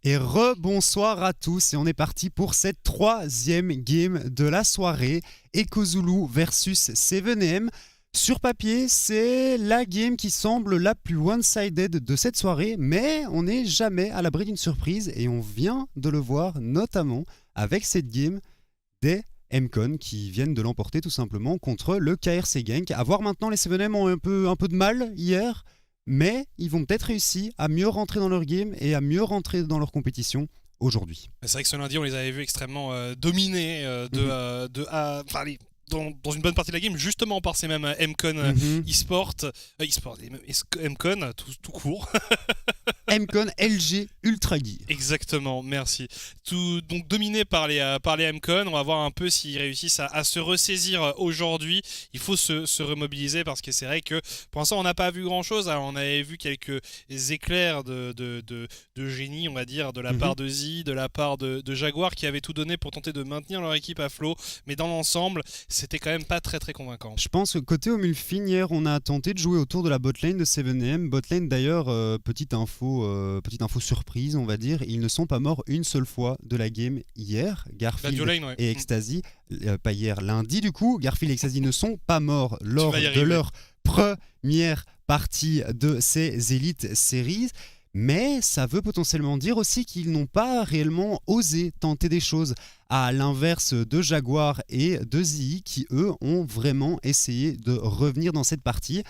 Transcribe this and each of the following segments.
Et rebonsoir à tous, et on est parti pour cette troisième game de la soirée, EcoZulu versus 7AM. Sur papier, c'est la game qui semble la plus one-sided de cette soirée, mais on n'est jamais à l'abri d'une surprise, et on vient de le voir notamment avec cette game des MCon qui viennent de l'emporter tout simplement contre le KRC Genk. À voir maintenant, les 7AM ont un peu de mal hier, mais ils vont peut-être réussir à mieux rentrer dans leur game et à mieux rentrer dans leur compétition aujourd'hui. C'est vrai que ce lundi, on les avait vus extrêmement dominés dans une bonne partie de la game, justement par ces mêmes MCon e-sport, MCon tout court. MCon LG Ultra Gear. Exactement, merci. Donc dominé par les MCon, on va voir un peu s'ils réussissent à se ressaisir aujourd'hui. Il faut se remobiliser parce que c'est vrai que pour l'instant on n'a pas vu grand chose. Alors, on avait vu quelques éclairs de génie, on va dire, de la part de Z, de la part de Jaguar qui avaient tout donné pour tenter de maintenir leur équipe à flot. Mais dans l'ensemble, c'était quand même pas très très convaincant. Je pense que côté Omulfin, hier, on a tenté de jouer autour de la botlane de 7AM. Botlane d'ailleurs, petite info surprise, on va dire, ils ne sont pas morts une seule fois de la game hier. Garfield et Ecstasy, pas hier, lundi du coup. Garfield et Ecstasy ne sont pas morts lors de leur première partie de ces Elite Series. Mais ça veut potentiellement dire aussi qu'ils n'ont pas réellement osé tenter des choses, à l'inverse de Jaguar et de ZI qui eux ont vraiment essayé de revenir dans cette partie.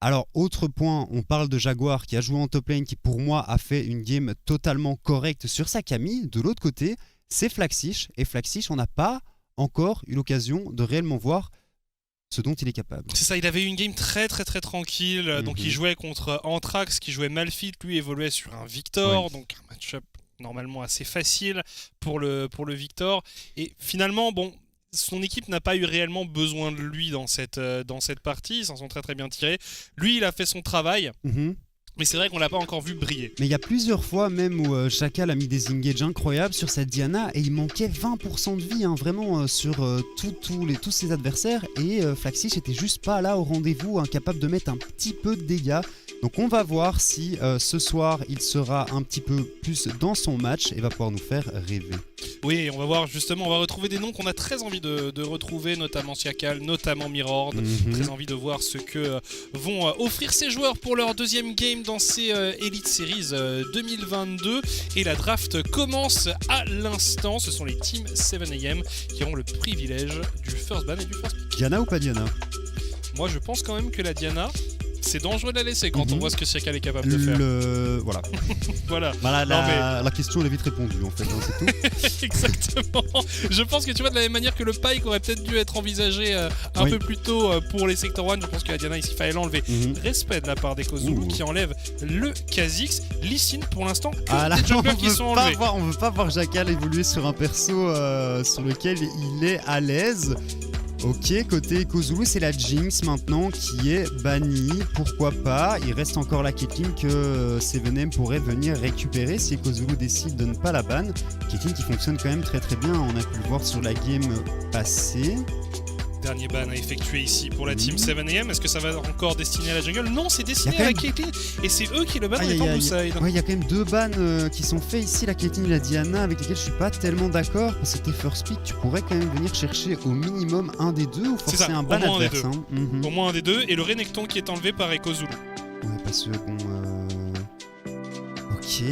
Alors autre point, on parle de Jaguar qui a joué en top lane, qui pour moi a fait une game totalement correcte sur sa Camille. De l'autre côté, c'est Flaxish, et Flaxish on n'a pas encore eu l'occasion de réellement voir ce dont il est capable. C'est ça, il avait eu une game très tranquille, donc il jouait contre Anthrax qui jouait Malphite, lui évoluait sur un Victor, donc un match-up normalement assez facile pour le Victor, et finalement bon, son équipe n'a pas eu réellement besoin de lui dans cette partie, ils s'en sont très bien tirés. Lui il a fait son travail. Mais c'est vrai qu'on l'a pas encore vu briller. Mais il y a plusieurs fois même où Chacal a mis des engages incroyables sur cette Diana et il manquait 20% de vie, vraiment sur tous ses adversaires, et Flaxish était juste pas là au rendez-vous, incapable de mettre un petit peu de dégâts. Donc on va voir si ce soir il sera un petit peu plus dans son match et va pouvoir nous faire rêver. Oui, on va voir justement, on va retrouver des noms qu'on a très envie de retrouver, notamment Siakal, notamment Mirror. Très envie de voir ce que vont offrir ces joueurs pour leur deuxième game dans ces Elite Series 2022. Et la draft commence à l'instant. Ce sont les teams 7AM qui auront le privilège du first ban et du first pick. Diana ou pas Diana ? Moi je pense quand même que la Diana, c'est dangereux de la laisser quand on voit ce que Siakal est capable de faire. Voilà. voilà. La question elle est vite répondue en fait, c'est tout. Exactement. Je pense que tu vois, de la même manière que le Pike aurait peut-être dû être envisagé un peu plus tôt pour les Sector 1, je pense que la Diana ici fallait l'enlever. Respect de la part d'EcoZulu qui enlève le Kha'Zix. Lee Sin pour l'instant, les junglers qui sont enlevés. On veut pas voir Jackal évoluer sur un perso sur lequel il est à l'aise. Ok, côté EcoZulu, c'est la Jinx maintenant qui est bannie, pourquoi pas. Il reste encore la Caitlyn que 7AM pourrait venir récupérer si EcoZulu décide de ne pas la ban. Caitlyn qui fonctionne quand même très bien, on a pu le voir sur la game passée. Dernier ban à effectuer ici pour la team 7AM. Est-ce que ça va encore destiner à la jungle? Non, c'est destiné à la Caitlyn et c'est eux qui le bannent en étant blue-side. Ouais, il y a quand même deux bans qui sont faits ici, la Caitlyn et la Diana, avec lesquels je suis pas tellement d'accord. C'était first pick, tu pourrais quand même venir chercher au minimum un des deux ou forcer un ban adverse. Au moins un des deux, et le Renekton qui est enlevé par EcoZulu. Ouais, parce que bon... Ok,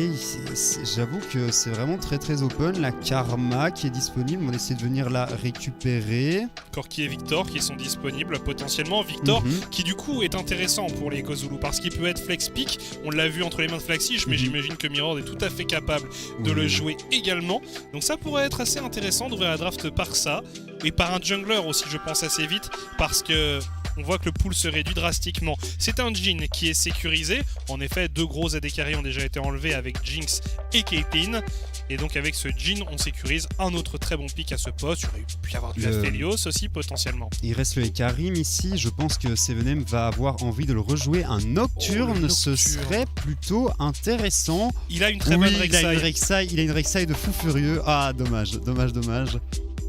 j'avoue que c'est vraiment très open. La Karma qui est disponible, on essaie de venir la récupérer. Corki et Victor qui sont disponibles potentiellement. Victor qui du coup est intéressant pour les EcoZulu parce qu'il peut être flex pick. On l'a vu entre les mains de Flaxish, mais j'imagine que Mirror est tout à fait capable de le jouer également. Donc ça pourrait être assez intéressant d'ouvrir la draft par ça. Et par un jungler aussi, je pense, assez vite, parce que on voit que le pool se réduit drastiquement. C'est un Jhin qui est sécurisé. En effet, deux gros AD carry ont déjà été enlevés avec Jinx et Caitlyn. Et donc avec ce Jhin, on sécurise un autre très bon pick à ce poste. Il aurait pu y avoir du Aphelios aussi potentiellement. Il reste le Ekarim ici. Je pense que 7AM va avoir envie de le rejouer. Un Nocturne, ce serait plutôt intéressant. Il a une très bonne Rek'Sai. Il a une Rek'Sai de fou furieux. Ah, dommage.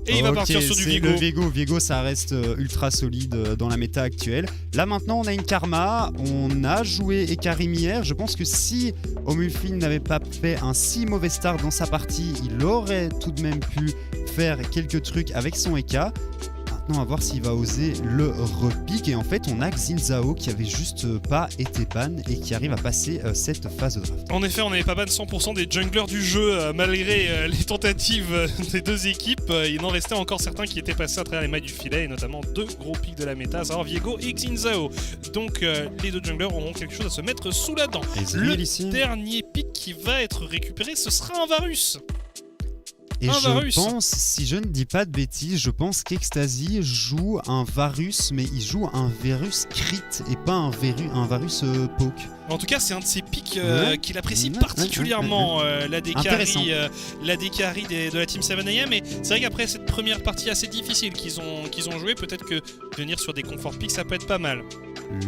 Et il va partir sur du Viego. Le Viego, ça reste ultra solide dans la méta actuelle. Là maintenant, on a une Karma. On a joué Ekarim hier. Je pense que si Omulfin n'avait pas fait un si mauvais start dans sa partie, il aurait tout de même pu faire quelques trucs avec son Eka. Maintenant, à voir s'il va oser le repique. Et en fait, on a Xin Zhao qui avait juste pas été ban et qui arrive à passer cette phase de draft. En effet, on n'avait pas ban 100% des junglers du jeu malgré les tentatives des deux équipes. Il en restait encore certains qui étaient passés à travers les mailles du filet, et notamment deux gros pics de la méta, à savoir Viego et Xin Zhao. Donc les deux junglers auront quelque chose à se mettre sous la dent. Le dernier pic qui va être récupéré, ce sera un Varus. Et je pense, si je ne dis pas de bêtises, je pense qu'Ecstasy joue un Varus, mais il joue un Varus crit et pas un Varus poke. En tout cas, c'est un de ces pics qu'il apprécie particulièrement, la Dekari de la Team 7am. Et c'est vrai qu'après cette première partie assez difficile qu'ils ont joué, peut-être que venir sur des confort picks, ça peut être pas mal.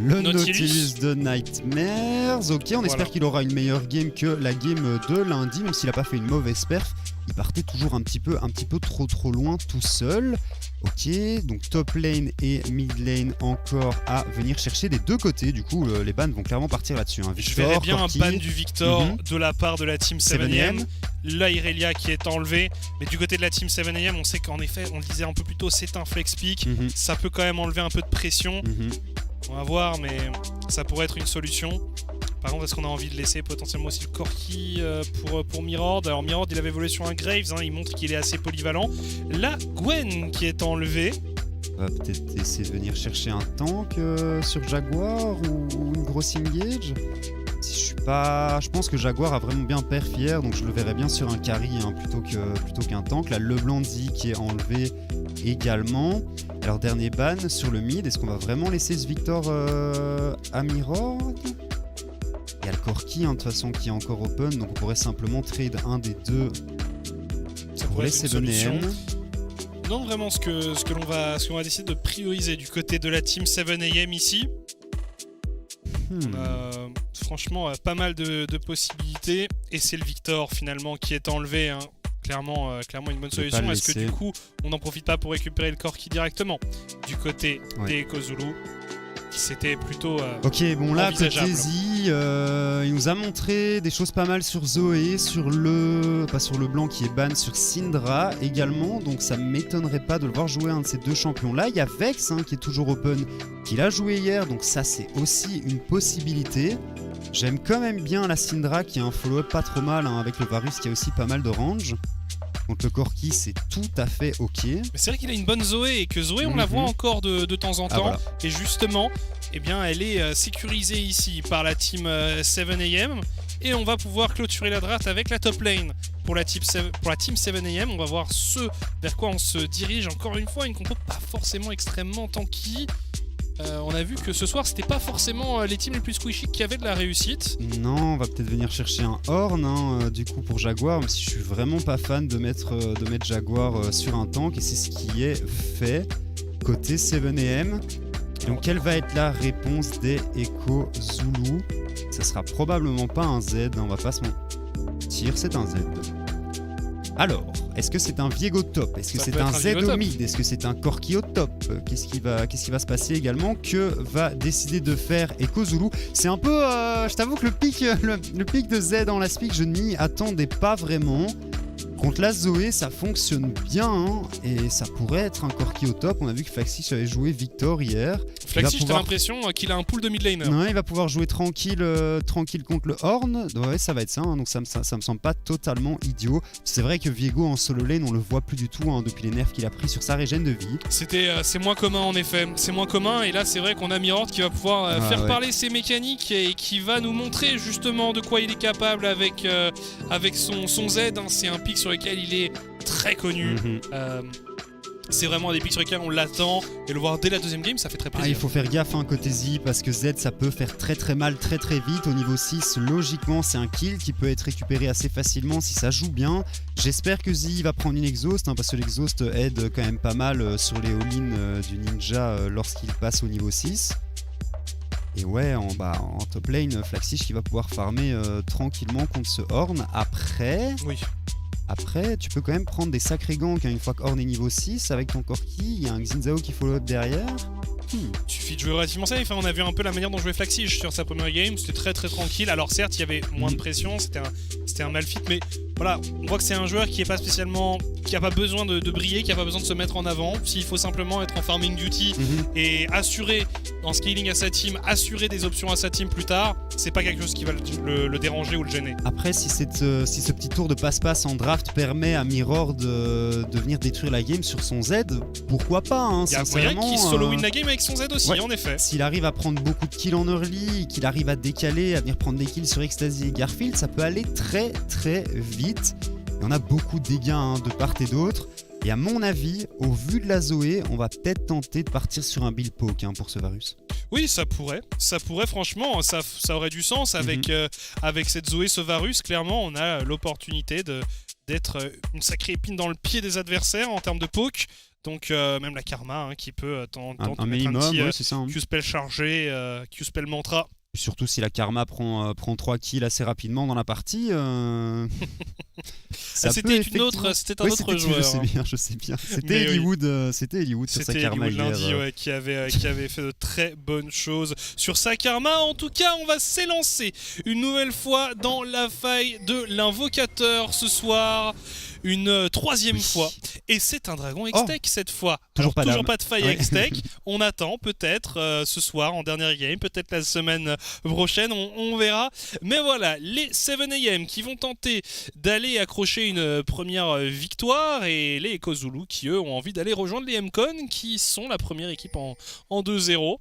Le Nautilus de Nightmares, ok, on espère qu'il aura une meilleure game que la game de lundi, même s'il n'a pas fait une mauvaise perf. Il partait toujours un petit peu trop loin tout seul. Ok, donc top lane et mid lane encore à venir chercher des deux côtés. Du coup, les bans vont clairement partir là-dessus. Hein. Je verrais bien Corki, un ban du Victor de la part de la Team 7am. Là, Irelia qui est enlevé. Mais du côté de la Team 7am, on sait qu'en effet, on le disait un peu plus tôt, c'est un flex pick. Ça peut quand même enlever un peu de pression. On va voir, mais ça pourrait être une solution. Par contre, est-ce qu'on a envie de laisser potentiellement aussi le Corki pour Mirord? Alors Mirord, il avait volé sur un Graves, il montre qu'il est assez polyvalent. Là, Gwen qui est enlevé. On va peut-être essayer de venir chercher un tank sur Jaguar ou une grosse engage. Si je pense que Jaguar a vraiment bien perf hier, donc je le verrais bien sur un carry plutôt qu'un tank. Là, Leblandy qui est enlevé également. Alors dernier ban sur le mid, est-ce qu'on va vraiment laisser ce Victor à Mirord? Il y a le Corki de toute façon qui est encore open, donc on pourrait simplement trade un des deux pour les 7am. Non, vraiment ce que l'on va décider de prioriser du côté de la Team 7am ici. Franchement, pas mal de possibilités, et c'est le Victor finalement qui est enlevé. Hein. Clairement une bonne solution. Est-ce que du coup on n'en profite pas pour récupérer le Corki directement du côté des Kozulu? C'était plutôt ok, bon là, côté Z, il nous a montré des choses pas mal sur Zoé, pas sur le blanc qui est ban, sur Syndra également, donc ça m'étonnerait pas de le voir jouer un de ces deux champions là. Il y a Vex qui est toujours open, qu'il a joué hier, donc ça c'est aussi une possibilité. J'aime quand même bien la Syndra qui a un follow-up pas trop mal, avec le Varus qui a aussi pas mal de range. Donc le Corki c'est tout à fait ok. Mais c'est vrai qu'il a une bonne Zoé, et que Zoé on la voit encore de temps en temps. Voilà. Et justement, eh bien, elle est sécurisée ici par la Team 7am. Et on va pouvoir clôturer la draft avec la top lane. Pour la Team 7am, on va voir ce vers quoi on se dirige. Encore une fois, une compo pas forcément extrêmement tanky. On a vu que ce soir, c'était pas forcément les teams les plus squishy qui avaient de la réussite. Non, on va peut-être venir chercher un Horn du coup pour Jaguar, même si je suis vraiment pas fan de mettre Jaguar sur un tank, et c'est ce qui est fait côté 7am. Donc quelle va être la réponse des Echo Zulu? Ça sera probablement pas un Z, on va pas se mentir, c'est un Z. Alors, est-ce que c'est un Viego top? Est-ce que c'est un Z au mid? Est-ce que c'est un Corki au top? Qu'est-ce qui va se passer également? Que va décider de faire Echo Zulu? C'est un peu... je t'avoue que le pic de Z en last pick, je n'y attendais pas vraiment. Contre la Zoé, ça fonctionne bien, et ça pourrait être un Corki au top. On a vu que Flaxix avait joué Victor hier. Flaxix, j'ai l'impression qu'il a un pool de mid laner. Ouais, il va pouvoir jouer tranquille contre le Horn. Ouais, ça va être ça, donc ça me semble pas totalement idiot. C'est vrai que Viego en solo lane, on le voit plus du tout depuis les nerfs qu'il a pris sur sa régène de vie. C'est moins commun en effet. C'est moins commun, et là c'est vrai qu'on a Mirord qui va pouvoir faire parler ses mécaniques, et qui va nous montrer justement de quoi il est capable avec son Z. C'est un pic sur lequel il est très connu. C'est vraiment des pics sur lesquels on l'attend, et le voir dès la deuxième game, ça fait très plaisir. Il faut faire gaffe côté Z, parce que Z ça peut faire très très mal très très vite. Au niveau 6, logiquement c'est un kill qui peut être récupéré assez facilement si ça joue bien. J'espère que Z va prendre une exhaust, parce que l'exhaust aide quand même pas mal sur les all-in du ninja lorsqu'il passe au niveau 6. Et ouais, en top lane, Flaxix qui va pouvoir farmer tranquillement contre ce Horn. Après, tu peux quand même prendre des sacrés ganks une fois qu'Orn est niveau 6 avec ton Corki, il y a un Xin qui follow-up derrière. Il suffit de jouer relativement safe. On a vu un peu la manière dont jouait Flaxige sur sa première game, c'était très très tranquille. Alors certes, il y avait moins de pression, c'était un mal fit, mais voilà, on voit que c'est un joueur qui est pas spécialement, qui a pas besoin de briller, qui a pas besoin de se mettre en avant. S'il faut simplement être en farming duty et assurer en scaling à sa team, assurer des options à sa team plus tard, c'est pas quelque chose qui va le déranger ou le gêner. Après, si ce petit tour de passe-passe en draft permet à Mirror de venir détruire la game sur son Z, pourquoi pas hein, il y a moyen qu'il solo win la game avec son Z aussi, ouais, en effet. S'il arrive à prendre beaucoup de kills en early, qu'il arrive à décaler, à venir prendre des kills sur Ecstasy et Garfield, ça peut aller très très vite. Il y en a beaucoup de dégâts hein, de part et d'autre. Et à mon avis, au vu de la Zoé, on va peut-être tenter de partir sur un build poke hein, pour ce Varus. Oui, ça pourrait franchement, ça aurait du sens avec cette Zoé, ce Varus. Clairement, on a l'opportunité d'être une sacrée épine dans le pied des adversaires en termes de poke. Donc même la Karma hein, qui peut mettre un petit ouais, c'est ça, hein. Q-spell chargé, Q-spell mantra. Surtout si la Karma prend 3 kills assez rapidement dans la partie. C'était un autre joueur. Je sais bien. C'était Hollywood, sur sa Karma lundi, qui avait fait de très bonnes choses sur sa Karma. En tout cas, on va s'élancer une nouvelle fois dans la faille de l'invocateur ce soir. Une troisième fois. Et c'est un dragon Hextech cette fois. Toujours pas de faille Hextech. On attend peut-être ce soir en dernière game, peut-être la semaine prochaine, on verra. Mais voilà, les 7am qui vont tenter d'aller accrocher une première victoire et les Echo Zulu qui eux ont envie d'aller rejoindre les MCon qui sont la première équipe en 2-0.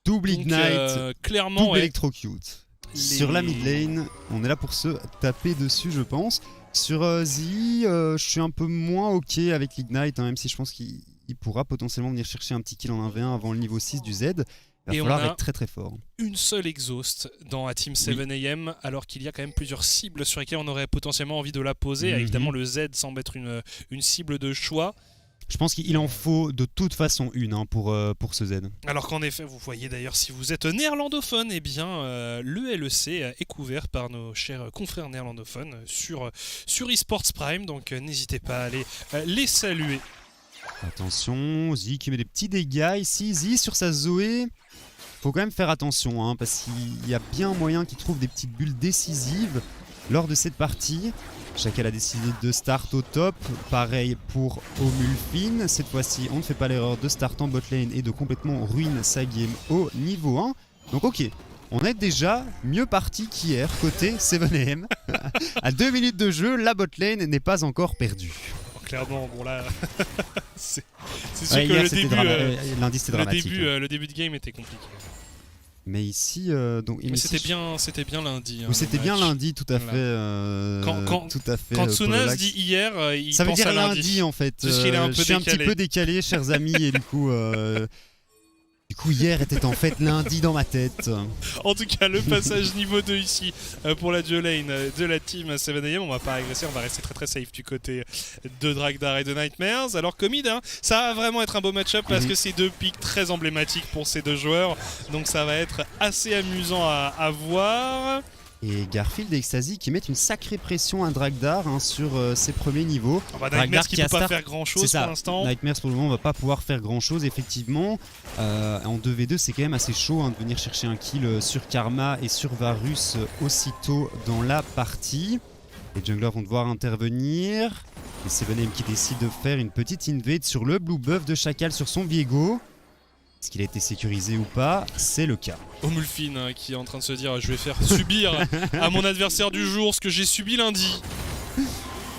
Double Ignite, clairement, double Electrocute. Sur la mid lane, on est là pour se taper dessus je pense. Sur Zi, je suis un peu moins ok avec l'Ignite, hein, même si je pense qu'il pourra potentiellement venir chercher un petit kill en 1v1 avant le niveau 6 du Z. Il va falloir être très très fort. Une seule exhaust dans la team 7am, alors qu'il y a quand même plusieurs cibles sur lesquelles on aurait potentiellement envie de la poser. Évidemment, le Z semble être une cible de choix. Je pense qu'il en faut de toute façon une hein, pour ce Z. Alors qu'en effet, vous voyez d'ailleurs, si vous êtes néerlandophone, eh bien, le LEC est couvert par nos chers confrères néerlandophones sur eSports Prime, donc n'hésitez pas à aller les saluer. Attention, Zi qui met des petits dégâts ici. Zi sur sa Zoé, faut quand même faire attention hein, parce qu'il y a bien moyen qu'il trouve des petites bulles décisives lors de cette partie. Chacal a décidé de start au top, pareil pour Omulfin. Cette fois-ci, on ne fait pas l'erreur de start en botlane et de complètement ruiner sa game au niveau 1. Donc ok, on est déjà mieux parti qu'hier côté 7am. À 2 minutes de jeu, la botlane n'est pas encore perdue. Clairement, bon là, c'est sûr que lundi c'était dramatique. Le début de game était compliqué. Mais ici, c'était bien lundi. Hein, c'était bien lundi, tout à fait. Quand Tsunas dit hier, il ça veut pense dire à lundi en fait. Je suis un petit peu décalé, chers amis, et du coup, hier était en fait lundi dans ma tête. En tout cas, le passage niveau 2 ici pour la duo lane de la team 7am. On va pas régresser, on va rester très très safe du côté de Dragdar et de Nightmares. Alors que mid, hein, ça va vraiment être un beau match-up parce que c'est deux pics très emblématiques pour ces deux joueurs. Donc ça va être assez amusant à voir. Et Garfield et Ecstasy qui mettent une sacrée pression à Dragdar hein, sur ses premiers niveaux. Nightmares qui ne peut pas faire grand chose pour l'instant. Nightmares pour le moment ne va pas pouvoir faire grand chose effectivement. En 2v2 c'est quand même assez chaud hein, de venir chercher un kill sur Karma et sur Varus aussitôt dans la partie. Les junglers vont devoir intervenir. Et 7am qui décide de faire une petite invade sur le blue buff de Chacal sur son Viego. Est-ce qu'il a été sécurisé ou pas? C'est le cas. Omulfin hein, qui est en train de se dire je vais faire subir à mon adversaire du jour ce que j'ai subi lundi.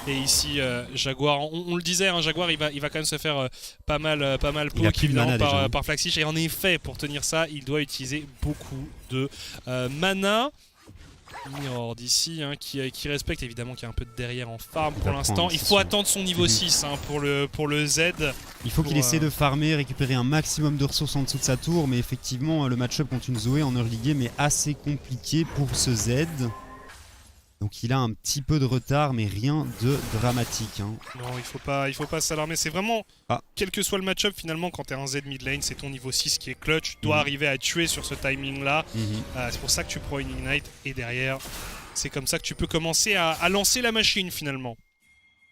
Et ici Jaguar, on le disait, hein, Jaguar il va quand même se faire pas mal poke évidemment par Flaxige. Et en effet pour tenir ça il doit utiliser beaucoup de mana. Mirror d'ici hein, qui respecte évidemment, qui est un peu derrière en farm pour l'instant. Il faut attendre son niveau 6 hein, pour le Z. Il faut qu'il essaie de farmer, récupérer un maximum de ressources en dessous de sa tour, mais effectivement le match-up contre une Zoé en early game est assez compliqué pour ce Z. Donc il a un petit peu de retard, mais rien de dramatique. Hein. Non, il faut pas s'alarmer. C'est vraiment, quel que soit le match-up, finalement, quand t'es un Z mid lane, c'est ton niveau 6 qui est clutch. Tu dois arriver à tuer sur ce timing-là. C'est pour ça que tu prends une Ignite. Et derrière, c'est comme ça que tu peux commencer à lancer la machine, finalement.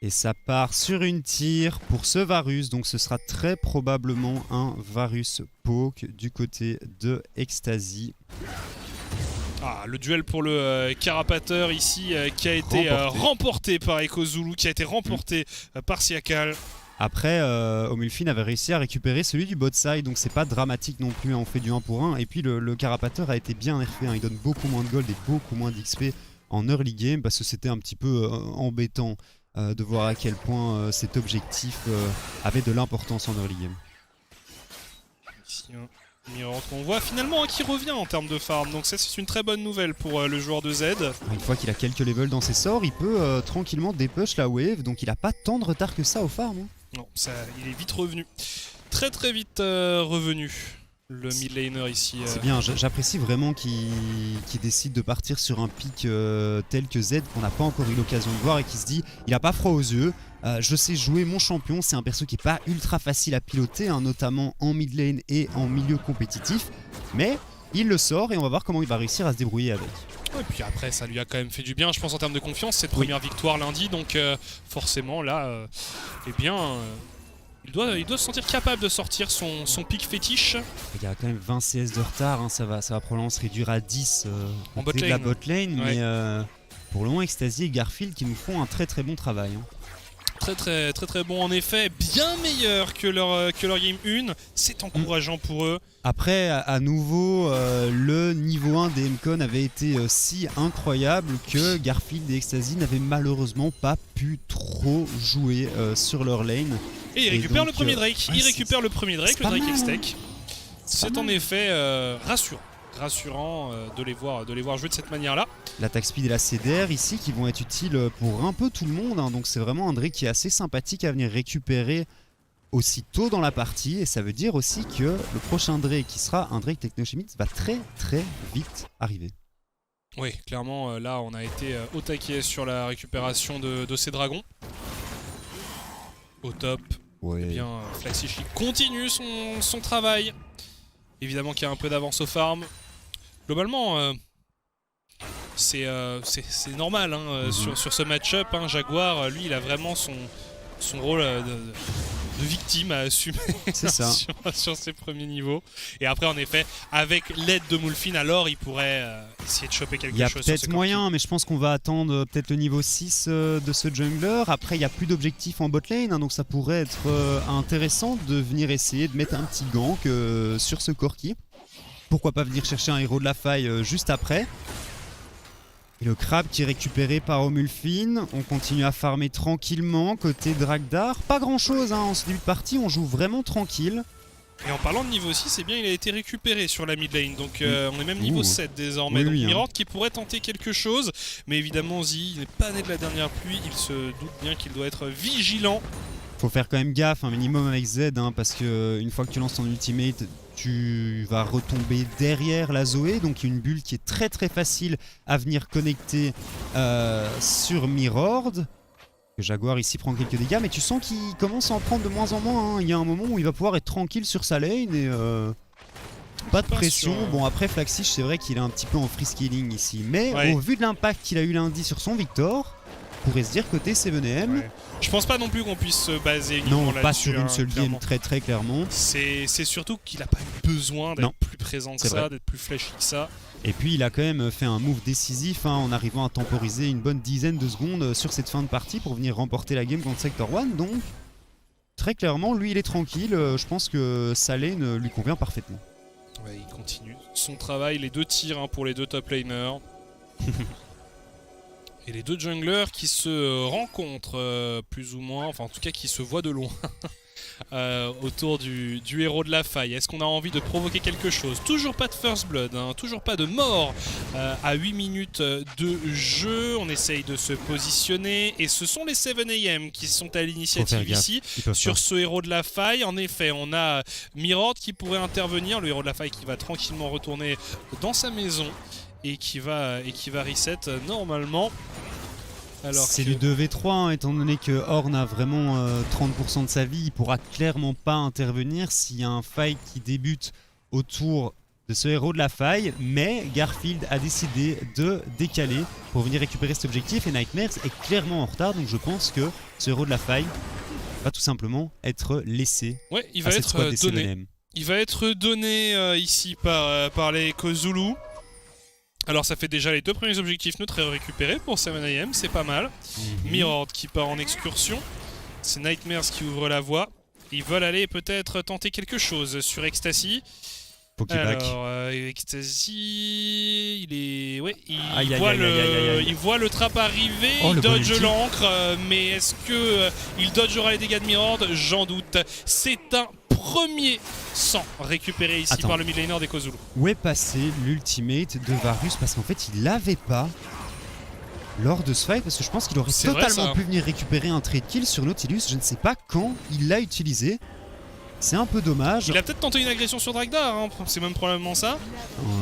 Et ça part sur une tire pour ce Varus, donc ce sera très probablement un Varus Poke du côté de Ecstasy. Ah, le duel pour le Carapateur ici qui a été remporté par Ekozulu, qui a été remporté par Siakal. Après, Omulfin avait réussi à récupérer celui du bot side, donc c'est pas dramatique non plus, on fait du 1 pour 1. Et puis le Carapateur a été bien nerfé, il donne beaucoup moins de gold et beaucoup moins d'XP en early game, parce que c'était un petit peu embêtant de voir à quel point cet objectif avait de l'importance en early game. Ici, Mirror qu'on voit finalement qui revient en termes de farm, donc ça c'est une très bonne nouvelle pour le joueur de Z. Une fois qu'il a quelques levels dans ses sorts, il peut tranquillement dépush la wave, donc il a pas tant de retard que ça au farm. Hein. Non, ça, il est vite revenu. Très très vite revenu. Le mid laner ici. C'est bien, j'apprécie vraiment qu'il décide de partir sur un pick tel que Z qu'on n'a pas encore eu l'occasion de voir et qui se dit il a pas froid aux yeux, je sais jouer mon champion, c'est un perso qui est pas ultra facile à piloter, hein, notamment en mid lane et en milieu compétitif, mais il le sort et on va voir comment il va réussir à se débrouiller avec. Et puis après ça lui a quand même fait du bien je pense en termes de confiance, cette première victoire lundi, donc forcément là, eh bien... Il doit se sentir capable de sortir son pic fétiche. Il y a quand même 20 CS de retard, hein, ça va probablement se réduire à 10 en bot lane, de la bot lane, ouais. Mais pour le moment Ecstasy et Garfield qui nous font un très très bon travail. Hein. Très bon en effet, bien meilleur que leur game 1, c'est encourageant pour eux. Après à nouveau le niveau 1 des MCON avait été si incroyable que Garfield et Ecstasy n'avaient malheureusement pas pu trop jouer sur leur lane. Et il récupère le premier Drake, le Drake X-Tech. C'est en effet rassurant de les voir jouer de cette manière-là. L'attaque speed et la CDR ici qui vont être utiles pour un peu tout le monde, hein, donc c'est vraiment un Drake qui est assez sympathique à venir récupérer aussi tôt dans la partie, et ça veut dire aussi que le prochain Drake qui sera un Drake Technochimite va très vite arriver. Oui, clairement là on a été au taquet sur la récupération de ces dragons. Au top. Ouais. Eh bien, Flaxy continue son travail. Évidemment qu'il y a un peu d'avance au farm. Globalement, c'est normal hein, sur ce match-up. Hein. Jaguar, lui, il a vraiment son rôle de victime à assumer sur ses premiers niveaux. Et après, en effet, avec l'aide de Mulfin, alors il pourrait essayer de choper quelque chose. Il y a peut-être moyen, mais je pense qu'on va attendre peut-être le niveau 6 de ce jungler. Après, il n'y a plus d'objectif en bot lane, hein, donc ça pourrait être intéressant de venir essayer de mettre un petit gank sur ce Corki. Pourquoi pas venir chercher un héros de la faille juste après. Et le crabe qui est récupéré par Omulfin. On continue à farmer tranquillement côté Dragdar. Pas grand chose hein, en ce début de partie, on joue vraiment tranquille. Et en parlant de niveau 6, eh bien, il a été récupéré sur la mid lane, donc on est même niveau 7 désormais. Donc Mirror qui pourrait tenter quelque chose, mais évidemment Zi n'est pas né de la dernière pluie, il se doute bien qu'il doit être vigilant. Faut faire quand même gaffe, un minimum avec Z, hein, parce que une fois que tu lances ton ultimate, tu vas retomber derrière la Zoé, donc il y a une bulle qui est très facile à venir connecter sur Mirror. Jaguar ici prend quelques dégâts, mais tu sens qu'il commence à en prendre de moins en moins. Hein. Il y a un moment où il va pouvoir être tranquille sur sa lane et pas de pression. Bon après Flaxy, c'est vrai qu'il est un petit peu en free scaling ici, mais au vu de l'impact qu'il a eu lundi sur son Victor, on pourrait se dire côté 7M. Ouais. Je pense pas non plus qu'on puisse se baser uniquement là-dessus. Non, pas sur une seule game, très clairement. C'est surtout qu'il a pas eu besoin d'être plus présent que ça, d'être plus flashy que ça. Et puis il a quand même fait un move décisif hein, en arrivant à temporiser une bonne dizaine de secondes sur cette fin de partie pour venir remporter la game contre Sector 1. Donc très clairement, lui il est tranquille. Je pense que sa lane lui convient parfaitement. Ouais, il continue son travail, les deux tirs hein, pour les deux top laners. Et les deux junglers qui se rencontrent plus ou moins, enfin en tout cas qui se voient de loin autour du héros de la faille. Est-ce qu'on a envie de provoquer quelque chose? Toujours pas de first blood, hein, toujours pas de mort à 8 minutes de jeu. On essaye de se positionner et ce sont les 7am qui sont à l'initiative ici sur ce héros de la faille. En effet, on a Mirror qui pourrait intervenir, le héros de la faille qui va tranquillement retourner dans sa maison. Et qui va reset normalement. C'est du 2v3 hein, étant donné que Ornn a vraiment 30% de sa vie, il pourra clairement pas intervenir s'il y a un fight qui débute autour de ce héros de la faille, mais Garfield a décidé de décaler pour venir récupérer cet objectif et Nightmares est clairement en retard, donc je pense que ce héros de la faille va tout simplement être laissé il à va cette être squad des donné. 7M. Il va être donné ici par les Kozulu. Alors ça fait déjà les 2 premiers objectifs neutres récupérés pour 7am, c'est pas mal. Mirror qui part en excursion. C'est Nightmares qui ouvre la voie. Ils veulent aller peut-être tenter quelque chose sur Ecstasy. Alors, Ecstasy, il voit le trap arriver, il dodge l'encre, mais est-ce que il dodgera les dégâts de Mirror? J'en doute. C'est un premier sang récupéré ici par le midlaner des Kozulu. Où est passé l'ultimate de Varus? Parce qu'en fait, il l'avait pas lors de ce fight, parce que je pense qu'il aurait totalement pu venir récupérer un trade kill sur Nautilus. Je ne sais pas quand il l'a utilisé. C'est un peu dommage. Il a peut-être tenté une agression sur Dragdar, hein. C'est même probablement ça.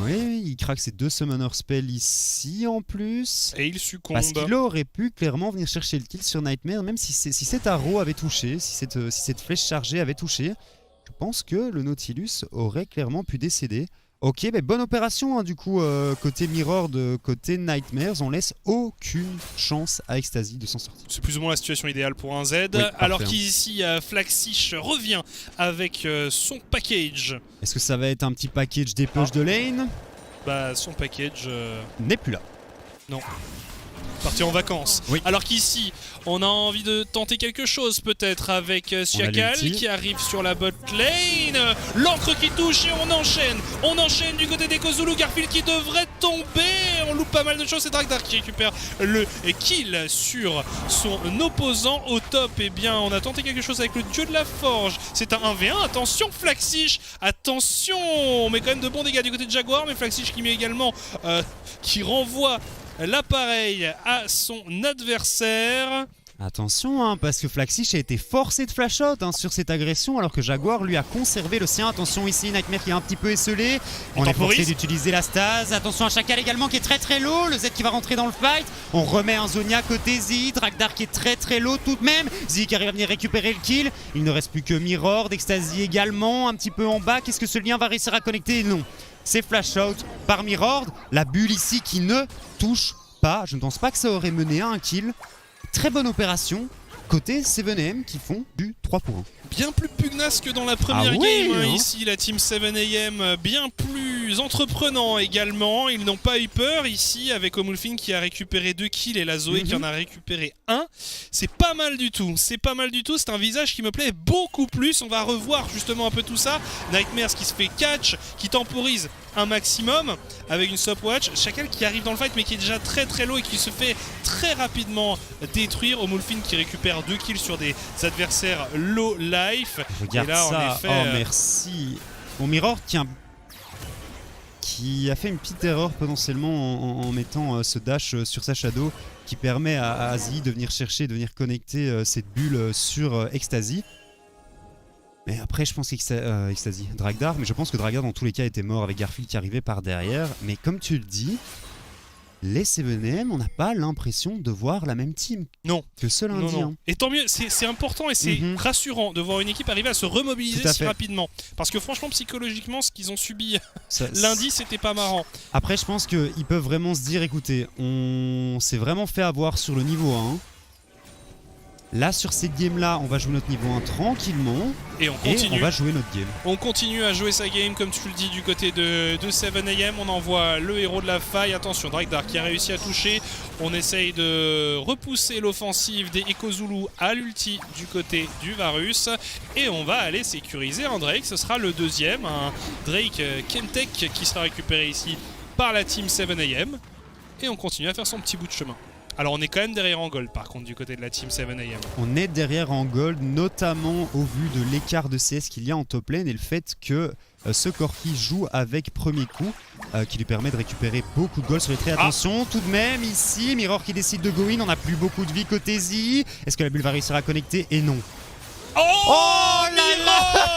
Oui, il craque ses 2 summoner spells ici en plus. Et il succombe. Parce qu'il aurait pu clairement venir chercher le kill sur Nightmare, même si cet arrow avait touché, si cette flèche chargée avait touché. Je pense que le Nautilus aurait clairement pu décéder. Ok, bonne opération hein, du coup, côté Mirror, côté Nightmares, on laisse aucune chance à Ecstasy de s'en sortir. C'est plus ou moins la situation idéale pour un Z, alors qu'ici Flaxish revient avec son package. Est-ce que ça va être un petit package dépêche de lane? Son package n'est plus là. Non. Parti en vacances. Alors qu'ici, on a envie de tenter quelque chose peut-être avec Siakal qui arrive sur la bot lane. L'encre qui touche et on enchaîne du côté des Kozulu. Garfield qui devrait tomber. On loupe pas mal de choses. C'est Dragdar qui récupère le kill sur son opposant. Au top, on a tenté quelque chose avec le dieu de la forge. C'est un 1v1. Attention Flaxish. Attention. On met quand même de bons dégâts du côté de Jaguar. Mais Flaxish qui met également, qui renvoie l'appareil à son adversaire. Attention, hein, parce que Flaxish a été forcé de flash out sur cette agression, alors que Jaguar lui a conservé le sien. Attention ici, Nightmare qui est un petit peu esselé. On est forcé d'utiliser la stase. Attention à Chacal également qui est très low. Le Z qui va rentrer dans le fight. On remet un Zonia côté Z. Dragdar qui est très low tout de même. Z qui arrive à venir récupérer le kill. Il ne reste plus que Mirror, d'Ecstasy également, un petit peu en bas. Qu'est-ce que ce lien va réussir à connecter? Non. C'est flash out par Mirror. La bulle ici qui ne touche pas. Je ne pense pas que ça aurait mené à un kill. Très bonne opération. Côté 7am qui font du 3 pour 1. Bien plus pugnace que dans la première game. Ici, la team 7am bien plus entreprenant également. Ils n'ont pas eu peur ici avec Omulfin qui a récupéré 2 kills et la Zoé qui en a récupéré 1. C'est pas mal du tout. C'est un visage qui me plaît beaucoup plus. On va revoir justement un peu tout ça. Nightmares qui se fait catch, qui temporise un maximum avec une stopwatch. Chacal qui arrive dans le fight mais qui est déjà très low et qui se fait très rapidement détruire. Omulfin qui récupère 2 kills sur des adversaires low life. Regarde et là, ça, en effet, merci. Bon, Mirror qui a fait une petite erreur potentiellement en mettant ce dash sur sa shadow qui permet à Azi de venir chercher, de venir connecter cette bulle sur Ecstasy. Mais après je pense qu'Ecstasy, Dragdar, mais je pense que Dragdar dans tous les cas était mort avec Garfield qui arrivait par derrière. Mais comme tu le dis, les 7am, on n'a pas l'impression de voir la même team que ce lundi. Non. Et tant mieux, c'est important et c'est rassurant de voir une équipe arriver à se remobiliser si rapidement. Parce que franchement, psychologiquement, ce qu'ils ont subi lundi, c'était pas marrant. Après, je pense qu'ils peuvent vraiment se dire, écoutez, on s'est vraiment fait avoir sur le niveau 1. Là, sur cette game-là, on va jouer notre niveau 1 tranquillement. Et on va jouer notre game. On continue à jouer sa game, comme tu le dis, du côté de 7am. On envoie le héros de la faille. Attention, Dragdar qui a réussi à toucher. On essaye de repousser l'offensive des Kozulu à l'ulti du côté du Varus. Et on va aller sécuriser un Drake. Ce sera le deuxième. Un Drake Kentek qui sera récupéré ici par la team 7am. Et on continue à faire son petit bout de chemin. Alors on est quand même derrière en gold par contre du côté de la team 7am. On est derrière en gold, notamment au vu de l'écart de CS qu'il y a en top lane et le fait que ce Corki joue avec premier coup qui lui permet de récupérer beaucoup de gold sur les traits. Attention tout de même ici, Mirror qui décide de go in, on n'a plus beaucoup de vie côté Z. Est-ce que la bulle va réussir à connecter? Et non. Oh là là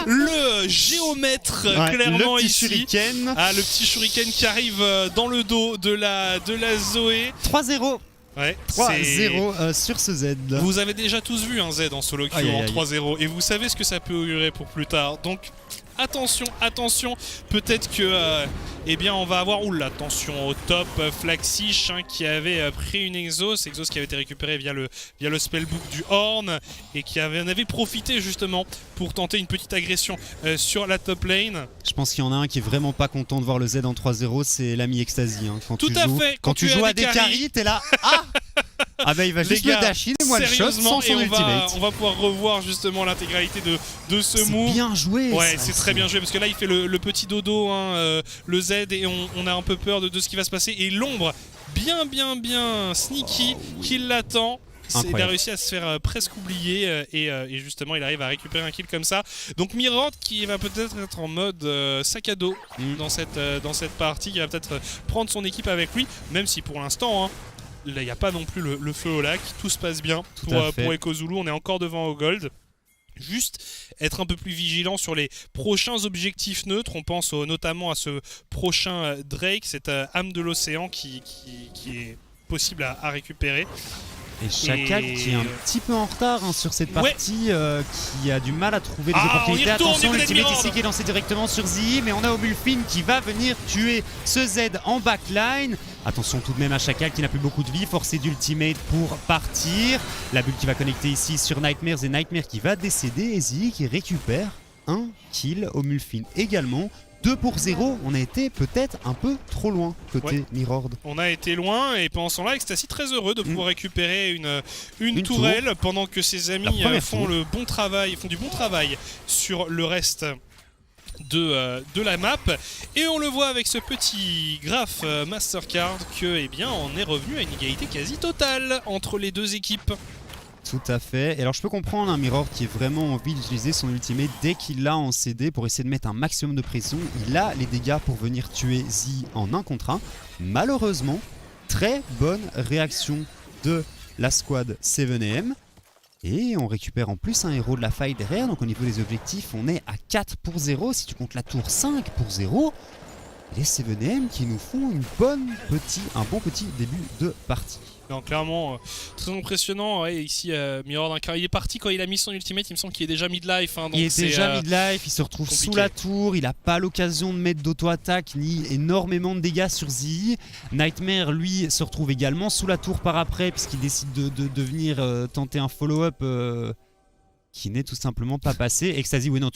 le géomètre clairement le petit ici. Shuriken. Le petit shuriken qui arrive dans le dos de la Zoé. 3-0. Ouais, 3-0 sur ce Z. Vous avez déjà tous vu un Z en solo queue en 3-0 et vous savez ce que ça peut augurer pour plus tard. Donc attention, attention, peut-être que eh bien on va avoir, oula, attention au top, Flaxish qui avait pris une Exos qui avait été récupérée via le spellbook du Horn et qui en avait profité justement pour tenter une petite agression sur la top lane. Je pense qu'il y en a un qui est vraiment pas content de voir le Z en 3-0, c'est l'ami Ecstasy. Hein. Tout à fait. Quand tu joues à des carries, t'es là, ah bah il va juste le dash in et moi le shot sans son ultimate. On va pouvoir revoir justement l'intégralité de ce move. C'est bien joué. Ouais, c'est très bien joué parce que là il fait le petit dodo, hein, le Z, et on a un peu peur de ce qui va se passer. Et l'ombre bien sneaky qui l'attend. Il a réussi à se faire presque oublier et justement il arrive à récupérer un kill comme ça. Donc Mirror qui va peut-être être en mode sac à dos dans cette partie, qui va peut-être prendre son équipe avec lui, même si pour l'instant... Hein, là, il n'y a pas non plus le feu au lac, tout se passe bien pour EcoZulu, on est encore devant au gold. Juste être un peu plus vigilant sur les prochains objectifs neutres. On pense notamment à ce prochain Drake, cette âme de l'océan qui est possible à récupérer. Et Chacal qui est un petit peu en retard sur cette partie, qui a du mal à trouver des opportunités. Attention, l'ultimate ici qui est lancé directement sur Zii, mais on a Omulfin qui va venir tuer ce Z en backline. Attention tout de même à Chacal qui n'a plus beaucoup de vie, forcé d'ultimate pour partir. La bulle qui va connecter ici sur Nightmares et Nightmare qui va décéder, et Zii qui récupère un kill. Omulfin également. 2-0, on a été peut-être un peu trop loin côté Mirror. On a été loin et pendant ce temps-là, Ecstasy très heureux de pouvoir récupérer une tourelle pendant que ses amis font du bon travail sur le reste de la map. Et on le voit avec ce petit graphe Mastercard que, eh bien, on est revenu à une égalité quasi totale entre les deux équipes. Tout à fait. Et alors je peux comprendre un Mirror qui a vraiment envie d'utiliser son ultimate dès qu'il l'a en CD pour essayer de mettre un maximum de pression. Il a les dégâts pour venir tuer Zii en 1 contre 1. Malheureusement, très bonne réaction de la squad 7am. Et on récupère en plus un héros de la faille derrière. Donc au niveau des objectifs, on est à 4-0. Si tu comptes la tour, 5-0. Les 7am qui nous font un bon petit début de partie. Non, clairement, très impressionnant. Ouais, ici, Mirror, il est parti quand il a mis son ultimate. Il me semble qu'il est déjà midlife. Hein, donc il est déjà midlife, il se retrouve compliqué. Sous la tour. Il n'a pas l'occasion de mettre d'auto-attaque ni énormément de dégâts sur Zii. Nightmare, lui, se retrouve également sous la tour par après, puisqu'il décide de venir tenter un follow-up qui n'est tout simplement pas passé. Ecstasy, oui, non,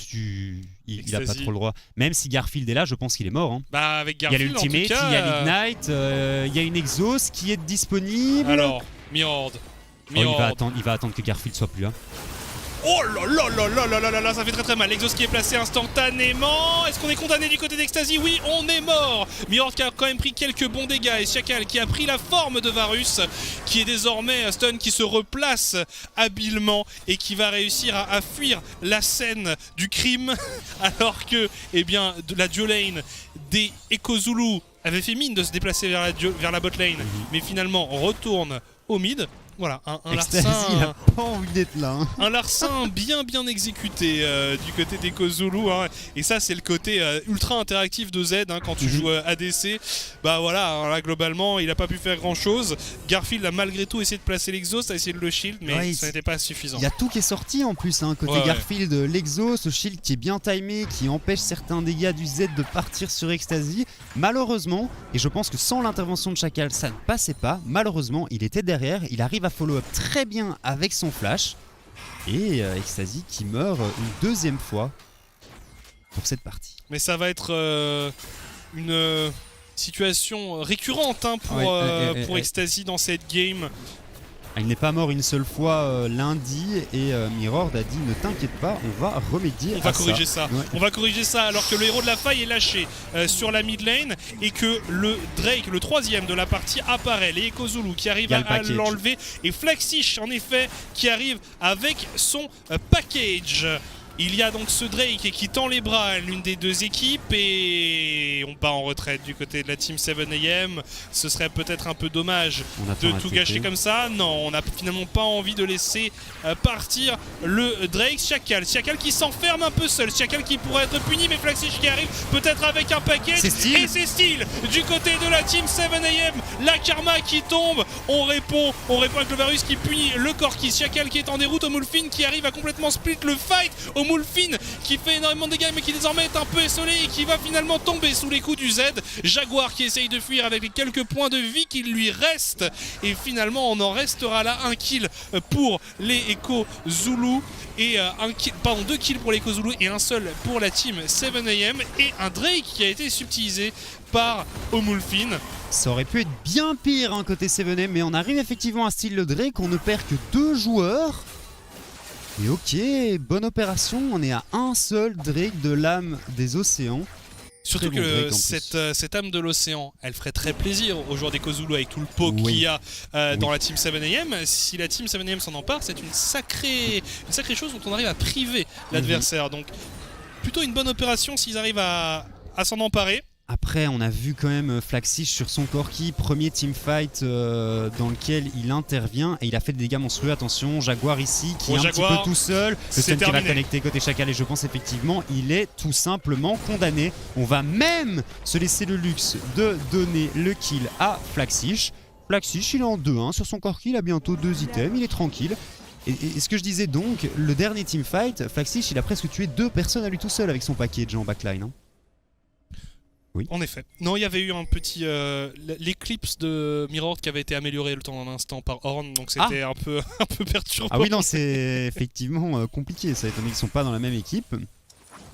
il n'a pas trop le droit. Même si Garfield est là, je pense qu'il est mort. Hein. Bah, avec Garfield, il y a l'ultimate, il y a l'ignite, il y a une exhaust qui est disponible. Alors, Mirror. Il va attendre que Garfield soit plus là. Oh là, ça fait très mal. L'exhaust qui est placé instantanément. Est-ce qu'on est condamné du côté d'Ecstasy? Oui, on est mort. Mirror qui a quand même pris quelques bons dégâts. Et Chacal qui a pris la forme de Varus, qui est désormais stun, qui se replace habilement et qui va réussir à fuir la scène du crime. Alors que, eh bien, de la duo lane des EcoZulu avait fait mine de se déplacer vers la bot lane. Mais finalement, on retourne au mid. Voilà, un larcin, il a pas envie d'être là. Hein. Un larcin bien exécuté du côté d'EcoZulu. Hein. Et ça, c'est le côté ultra interactif de Z quand tu joues ADC. Bah voilà, là, globalement, il a pas pu faire grand chose. Garfield a malgré tout essayé de placer l'exhaust, a essayé de le shield, mais ça n'était pas suffisant. Il y a tout qui est sorti en plus. Côté Garfield, l'exhaust, le shield qui est bien timé, qui empêche certains dégâts du Z de partir sur Ecstasy. Malheureusement, et je pense que sans l'intervention de Chacal, ça ne passait pas. Malheureusement, il était derrière, il arrive à follow-up très bien avec son flash. Et Ecstasy qui meurt une deuxième fois pour cette partie. Mais ça va être une situation récurrente pour Ecstasy dans cette game. Il n'est pas mort une seule fois lundi et Mirror a dit ne t'inquiète pas, on va remédier à ça. On va corriger ça alors que le héros de la faille est lâché sur la mid lane et que le Drake, le troisième de la partie, apparaît. Les EcoZulu qui arrivent à l'enlever et Flaxish en effet qui arrive avec son package. Il y a donc ce Drake qui tend les bras à l'une des deux équipes et on part en retraite du côté de la team 7am. Ce serait peut-être un peu dommage de tout gâcher comme ça. Non, on n'a finalement pas envie de laisser partir le Drake. Chacal qui s'enferme un peu seul. Chacal qui pourrait être puni, mais Flaxish qui arrive peut-être avec un package. Et c'est style du côté de la team 7am. La karma qui tombe. On répond avec le Varus qui punit le Corki. Chacal qui est en déroute. Omulfin qui arrive à complètement split le fight. Omulfin qui fait énormément de dégâts mais qui désormais est un peu essolé et qui va finalement tomber sous les coups du Z. Jaguar qui essaye de fuir avec les quelques points de vie qu'il lui reste. Et finalement on en restera là, un kill pour les Echo Zulu et 2 kills pour les Echo Zulu et un seul pour la team 7am et un Drake qui a été subtilisé par Omulfin. Ça aurait pu être bien pire hein, côté 7M, mais on arrive effectivement à steal le Drake, on ne perd que 2 joueurs. Et ok, bonne opération, on est à un seul Drake de l'âme des océans. Surtout que cette âme de l'océan, elle ferait très plaisir aux joueurs des Kozulu avec tout le poke qu'il y a dans la team 7am. Si la team 7am s'en empare, c'est une sacrée chose dont on arrive à priver l'adversaire. Donc plutôt une bonne opération s'ils arrivent à s'en emparer. Après, on a vu quand même Flaxish sur son Corki, premier teamfight dans lequel il intervient et il a fait des dégâts monstrueux. Attention, Jaguar ici qui est un petit peu tout seul. Le stun qui va connecter côté Chacal et je pense effectivement il est tout simplement condamné. On va même se laisser le luxe de donner le kill à Flaxish. Flaxish il est en 2-1 sur son Corki, il a bientôt 2 items, il est tranquille. Et ce que je disais donc, le dernier teamfight, Flaxish il a presque tué 2 personnes à lui tout seul avec son package en backline. Hein. Oui. En effet. Non, il y avait eu un petit... l'éclipse de Mirror qui avait été amélioré le temps d'un instant par Horn, donc c'était un peu perturbant. Ah oui, non, c'est effectivement compliqué, ça étant donné qu'ils sont pas dans la même équipe.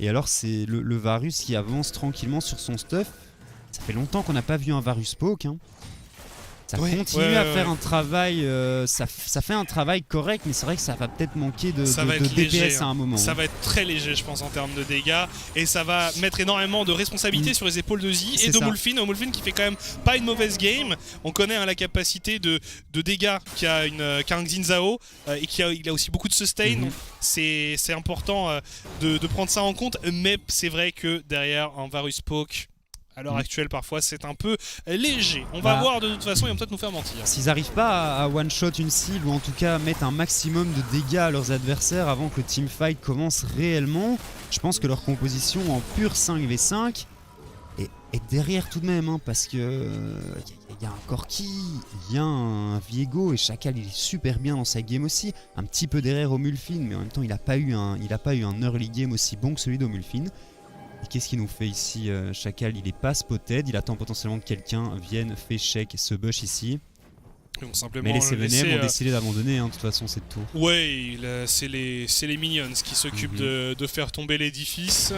Et alors c'est le Varus qui avance tranquillement sur son stuff. Ça fait longtemps qu'on n'a pas vu un Varus poke. Hein. Ça continue à faire un travail, ça fait un travail correct, mais c'est vrai que ça va peut-être manquer de DPS léger, à un moment. Ça va être très léger, je pense, en termes de dégâts, et ça va mettre énormément de responsabilités sur les épaules de Z et d'Omulfin. Omulfin qui fait quand même pas une mauvaise game. On connaît la capacité de dégâts qu'a un Xin Zhao, et il a aussi beaucoup de sustain. Donc c'est important de prendre ça en compte, mais c'est vrai que derrière un Varus poke, à l'heure actuelle, parfois, c'est un peu léger. On va voir de toute façon, ils vont peut-être nous faire mentir. S'ils n'arrivent pas à one-shot une cible, ou en tout cas mettre un maximum de dégâts à leurs adversaires avant que le teamfight commence réellement, je pense que leur composition en pur 5v5 est derrière tout de même, hein, parce que y a un Corki, il y a un Viego, et Chacal il est super bien dans sa game aussi. Un petit peu derrière Omulfin, mais en même temps il n'a pas eu un early game aussi bon que celui d'Omulfin. Et qu'est-ce qu'il nous fait ici Chacal, il est pas spotted, il attend potentiellement que quelqu'un vienne, fait check, se bush ici. Mais les 7M ont décidé d'abandonner, hein, de toute façon cette tour. Ouais, c'est les minions qui s'occupent de faire tomber l'édifice.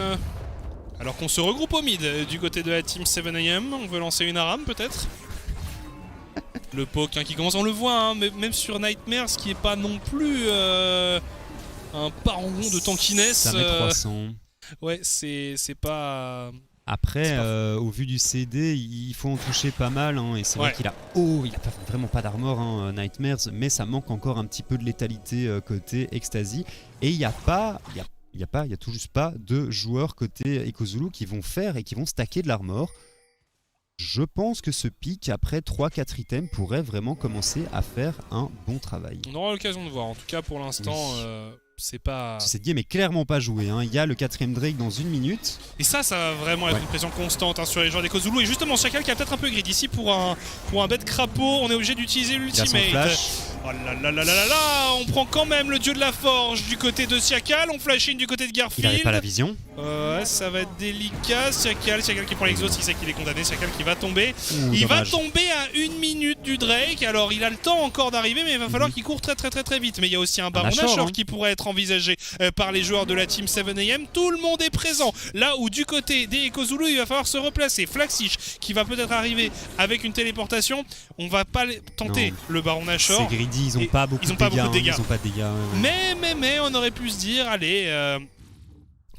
Alors qu'on se regroupe au mid du côté de la team 7am, on veut lancer une Aram peut-être. Le poke qui commence, on le voit, hein, même sur Nightmares qui est pas non plus un parangon de tankiness. Ça met 300. Ouais, c'est pas... Après, au vu du CD, il faut en toucher pas mal, hein, et c'est vrai qu'il a vraiment pas d'armor, hein, Nightmares, mais ça manque encore un petit peu de létalité côté Ecstasy. Et il y a tout juste pas de joueurs côté Echo Zulu qui vont faire et qui vont stacker de l'armor. Je pense que ce pic, après 3-4 items, pourrait vraiment commencer à faire un bon travail. On aura l'occasion de voir, en tout cas pour l'instant... c'est pas... Cette game est clairement pas jouée, hein. Il y a le 4ème Drake dans 1 minute. Et ça va vraiment être une pression constante, hein, sur les joueurs des Kozulu. Et justement, Chacal qui a peut-être un peu grid ici pour un bête crapaud. On est obligé d'utiliser l'ultimate. Oh là là là là là, on prend quand même le dieu de la forge du côté de Chacal. On flash in du côté de Garfield. Il avait pas la vision. Ouais, ça va être délicat. Chacal qui prend l'exhaust, il sait qu'il est condamné. Chacal qui va tomber. Il va tomber à 1 minute du Drake. Alors il a le temps encore d'arriver, mais il va falloir qu'il court très vite. Mais il y a aussi un Baron Nashor qui pourrait être envisagé par les joueurs de la team 7am. Tout le monde est présent. Là où du côté des Echo Zulu, il va falloir se replacer. Flaxish qui va peut-être arriver avec une téléportation. On va pas tenter le Baron Nashor. C'est greedy, ils ont pas beaucoup de dégâts. Ils ont pas de dégâts. Mais on aurait pu se dire, allez...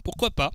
pourquoi pas.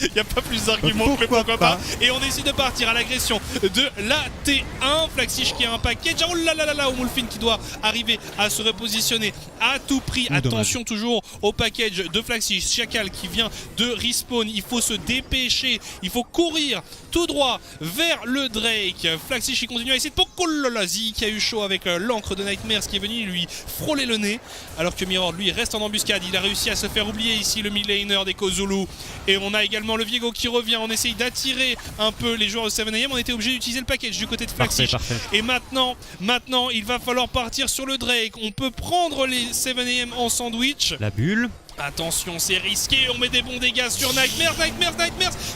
Il n'y a pas plus d'arguments que pourquoi pas. Et on décide de partir à l'agression de la T1. Flaxish qui a un package. Oh là là là là, Omulfin qui doit arriver à se repositionner à tout prix. Attention toujours au package de Flaxish. Chacal qui vient de respawn. Il faut se dépêcher. Il faut courir tout droit vers le Drake. Flaxish il continue à essayer de poke. Oh là là, Zi qui a eu chaud avec l'encre de Nightmares qui est venu lui frôler le nez. Alors que Mirror lui reste en embuscade. Il a réussi à se faire oublier ici le mid laner des Kozulu. Et on a également le Viego qui revient. On essaye d'attirer un peu les joueurs de 7am. On était obligé d'utiliser le package du côté de Flaxish. Et maintenant, il va falloir partir sur le Drake. On peut prendre les 7am en sandwich. La bulle. Attention, c'est risqué, on met des bons dégâts sur Nightmares